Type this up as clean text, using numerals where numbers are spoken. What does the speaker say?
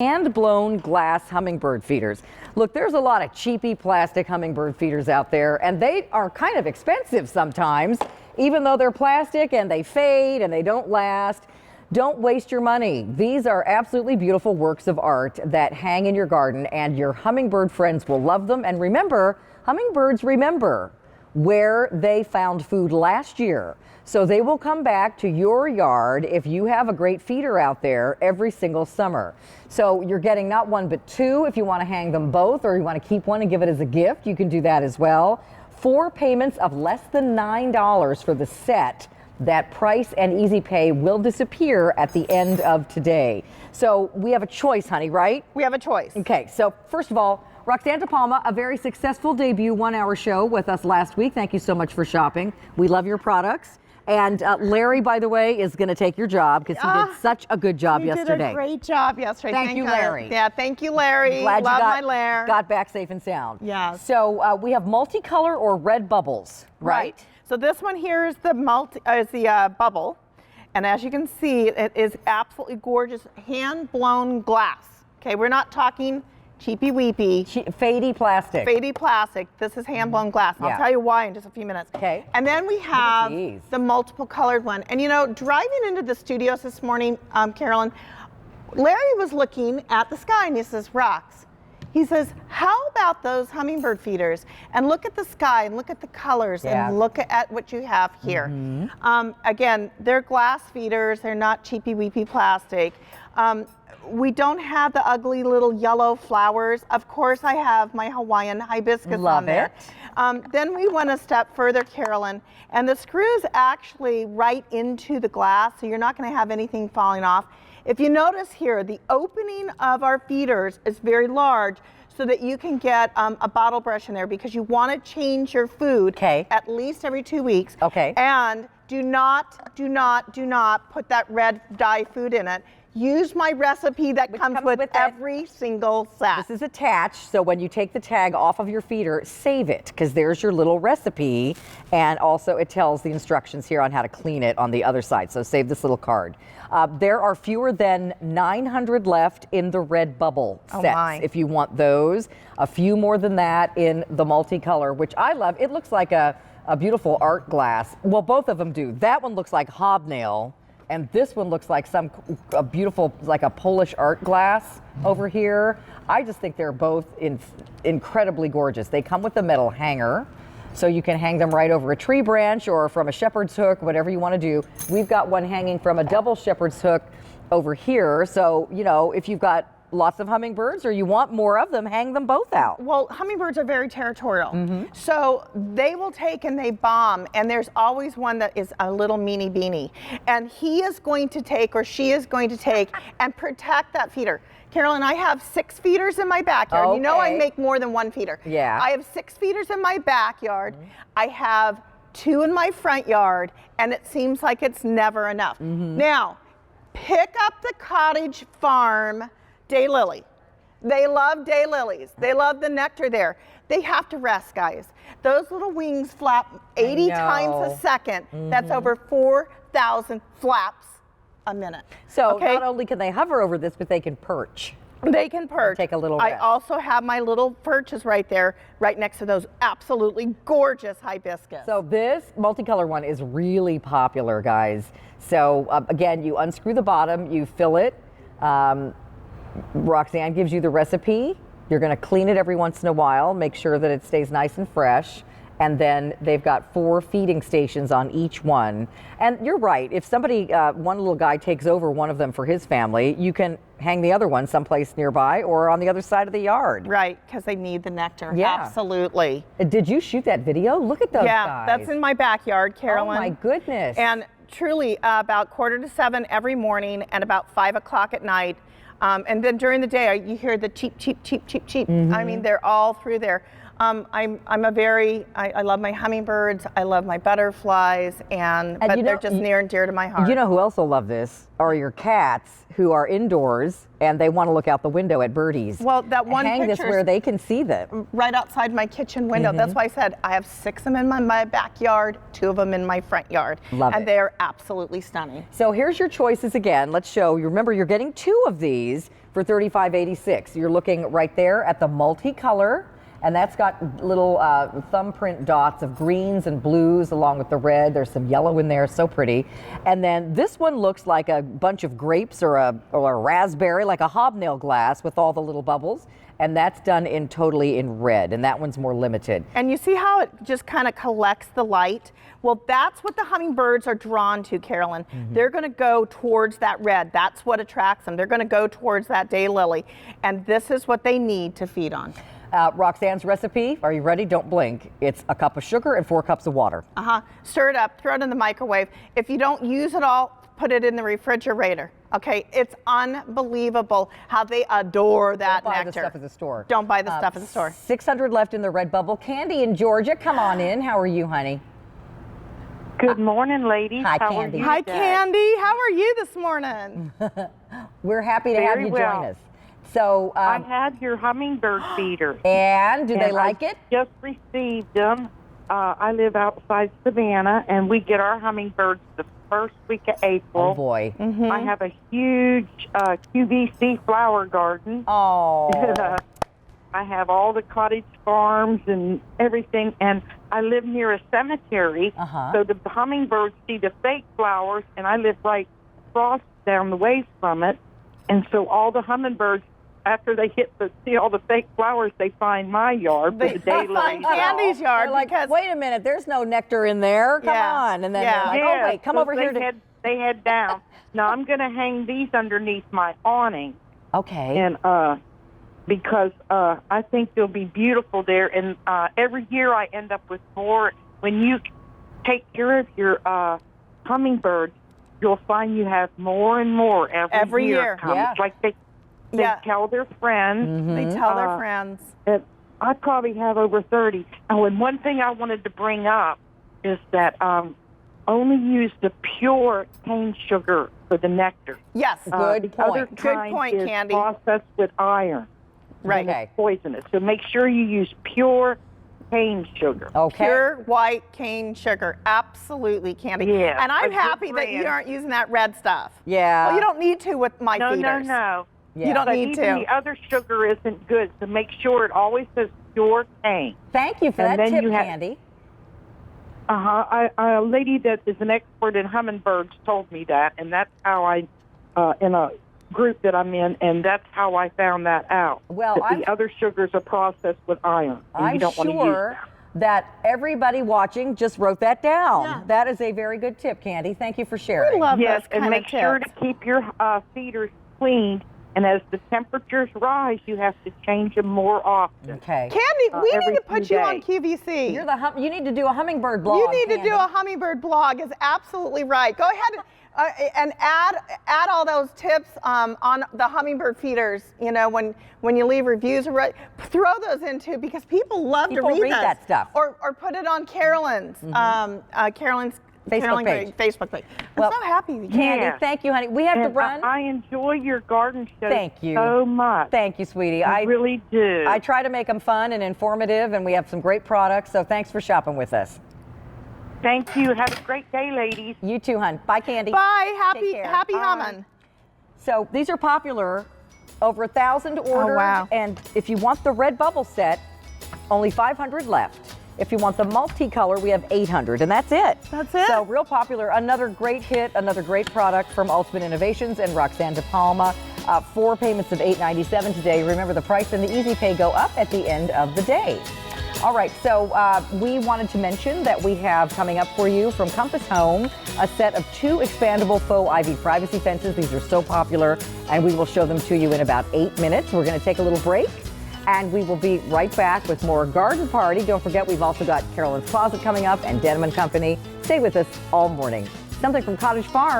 hand-blown glass hummingbird feeders. Look, there's a lot of cheapy plastic hummingbird feeders out there, and they are kind of expensive sometimes, even though they're plastic and they fade and they don't last. Don't waste your money. These are absolutely beautiful works of art that hang in your garden, and your hummingbird friends will love them. And remember, hummingbirds remember where they found food last year. So they will come back to your yard if you have a great feeder out there every single summer. So you're getting not one but two. If you want to hang them both, or you want to keep one and give it as a gift, you can do that as well. 4 payments of less than $9 for the set. That price and easy pay will disappear at the end of today. So we have a choice, honey, right? We have a choice. Okay, so first of all, Roxanne De Palma, a very successful debut 1-hour show with us last week. Thank you so much for shopping. We love your products. And Larry, by the way, is going to take your job because he did such a good job yesterday. You did a great job yesterday. Thank you, Larry. Yeah, thank you, Larry. Glad Love you my Larry. got back safe and sound. Yeah. So we have multicolor or red bubbles, right? So this one here is the bubble, and as you can see, it is absolutely gorgeous, hand-blown glass. Okay, we're not talking cheapy weepy. Fadey plastic. Fadey plastic. This is hand-blown glass. And I'll tell you why in just a few minutes. Okay. And then we have the multiple colored one. And you know, driving into the studios this morning, Carolyn, Larry was looking at the sky and he says, Rox, he says, how about those hummingbird feeders? And look at the sky and look at the colors and look at what you have here. Again, they're glass feeders. They're not cheapy weepy plastic. We don't have the ugly little yellow flowers. Of course, I have my Hawaiian hibiscus on there. Then we went a step further, Carolyn, and the screws actually right into the glass, so you're not going to have anything falling off. If you notice here, the opening of our feeders is very large so that you can get a bottle brush in there because you want to change your food at least every 2 weeks. And do not put that red dye food in it. Use my recipe that comes with every single set. This is attached, so when you take the tag off of your feeder, save it, because there's your little recipe, and also it tells the instructions here on how to clean it on the other side, so save this little card. There are fewer than 900 left in the red bubble sets, if you want those. A few more than that in the multicolor, which I love. It looks like a beautiful art glass. Well, both of them do. That one looks like hobnail. And this one looks like a beautiful, like a Polish art glass over here. I just think they're both incredibly gorgeous. They come with a metal hanger, so you can hang them right over a tree branch or from a shepherd's hook, whatever you want to do. We've got one hanging from a double shepherd's hook over here. So, you know, if you've got lots of hummingbirds or you want more of them, hang them both out. Well, hummingbirds are very territorial. So they will take and they bomb, and there's always one that is a little meanie beanie. And he is going to take, or she is going to take and protect that feeder. Carolyn, I have 6 feeders in my backyard. You know I make more than 1 feeder. I have 6 feeders in my backyard. I have 2 in my front yard, and it seems like it's never enough. Now, pick up the Cottage Farm daylily. They love daylilies. They love the nectar there. They have to rest, guys. Those little wings flap 80 times a second. That's over 4,000 flaps a minute. So not only can they hover over this, but they can perch. They can perch. Take a little rest. I also have my little perches right there, right next to those absolutely gorgeous hibiscus. So this multicolor one is really popular, guys. So again, you unscrew the bottom, you fill it. Roxanne gives you the recipe. You're going to clean it every once in a while, make sure that it stays nice and fresh. And then they've got 4 feeding stations on each one. And you're right, if somebody, one little guy takes over one of them for his family, you can hang the other one someplace nearby or on the other side of the yard. Right, because they need the nectar. Absolutely. Did you shoot that video? Look at those guys. That's in my backyard, Carolyn. Oh my goodness. And truly, about 6:45 every morning and about 5 o'clock at night. And then during the day, you hear the cheep, cheep, cheep, cheep, cheep. I mean, they're all through there. I love my hummingbirds, I love my butterflies, but they're just near and dear to my heart. You know who else will love this? Are your cats who are indoors and they want to look out the window at birdies. Well, that one hang this where they can see them. Right outside my kitchen window. That's why I said I have 6 of them in my backyard, 2 of them in my front yard. Love it. And they're absolutely stunning. So here's your choices again. Let's show you. Remember, you're getting 2 of these for $35.86. You're looking right there at the multicolor, and that's got little thumbprint dots of greens and blues along with the red. There's some yellow in there, so pretty. And then this one looks like a bunch of grapes or a raspberry, like a hobnail glass with all the little bubbles. And that's done totally in red, and that one's more limited. And you see how it just kind of collects the light? Well, that's what the hummingbirds are drawn to, Carolyn. They're going to go towards that red. That's what attracts them. They're going to go towards that daylily, and this is what they need to feed on. Roxanne's recipe, are you ready? Don't blink. It's a cup of sugar and 4 cups of water. Stir it up, throw it in the microwave. If you don't use it all, put it in the refrigerator. Okay, it's unbelievable how they adore that nectar. Don't buy the stuff at the store. Don't buy the stuff at the store. 600 left in the red bubble. Candy in Georgia, come on in. How are you, honey? Good morning, ladies. Hi, How Candy. are you Hi, today? Candy. How are you this morning? We're happy to have Very you well. join us. So, I had your hummingbird feeder. and do they and like I it? Just received them. I live outside Savannah, and we get our hummingbirds the first week of April. Oh boy. I have a huge QVC flower garden. Oh. I have all the cottage farms and everything, and I live near a cemetery, so the hummingbirds see the fake flowers, and I live right across down the way from it, and so all the hummingbirds, after they see all the fake flowers, they find my yard for the daylilies. Find Candy's yard. They're like, because wait a minute, there's no nectar in there. Come on. And then they're like, oh wait, come so over here. They head down. Now I'm going to hang these underneath my awning. Okay. And because I think they'll be beautiful there. And every year I end up with more. When you take care of your hummingbirds, you'll find you have more and more every year. Comes. Yeah. Like they tell their friends. they tell their friends. I probably have over 30. Oh, and one thing I wanted to bring up is that only use the pure cane sugar for the nectar. Yes. Good the other point. Good kind point, is Candy. processed with iron. Right. And it's poisonous. So make sure you use pure cane sugar. Okay. Pure white cane sugar. Absolutely, Candy. Yeah, And I'm a good happy that you brand. aren't using that red stuff. Yeah. Well, you don't need to with my No, feeders. no. Yeah. You don't But need even to. the other sugar isn't good, so make sure it always says pure cane. Thank you for And that then tip, you have- Candy. A lady that is an expert in hummingbirds told me that, and that's how I, in a group that I'm in, and that's how I found that out. Well, that the other sugars are processed with iron, and I'm you don't want to use sure that. that everybody watching just wrote that down. Yeah. That is a very good tip, Candy. Thank you for sharing. We love Yes, those and kind make of sure tips. to keep your feeders cleaned. And as the temperatures rise, you have to change them more often. Okay. Candy, we need every to put few you on days. QVC. You need to do a hummingbird blog. You need to Candy. do a hummingbird blog. Is absolutely right. Go ahead and add all those tips on the hummingbird feeders. You know, when you leave reviews, throw those into because people love People to read read those. that stuff. Or put it on Carolyn's Facebook page. Facebook page. I'm Well, so happy. Candy, Yeah. thank you, honey. We have to And run. I enjoy your garden show Thank you. so much. Thank you, sweetie. I really do. I try to make them fun and informative, and we have some great products. So thanks for shopping with us. Thank you. Have a great day, ladies. You too, hon. Bye, Candy. Bye. Take care. Happy Bye. humming. So these are popular, over 1,000 ordered. wow. And if you want the red bubble set, only 500 left. If you want the multicolor, we have 800, and that's it. That's it. So real popular. Another great hit, another great product from Ultimate Innovations and Roxanne De Palma. 4 payments of $8.97 today. Remember, the price and the easy pay go up at the end of the day. All right, so we wanted to mention that we have coming up for you from Compass Home a set of 2 expandable faux ivy privacy fences. These are so popular, and we will show them to you in about 8 minutes. We're going to take a little break, and we will be right back with more Garden Party. Don't forget, we've also got Carolyn's Closet coming up and Denim & Company. Stay with us all morning. Something from Cottage Farm.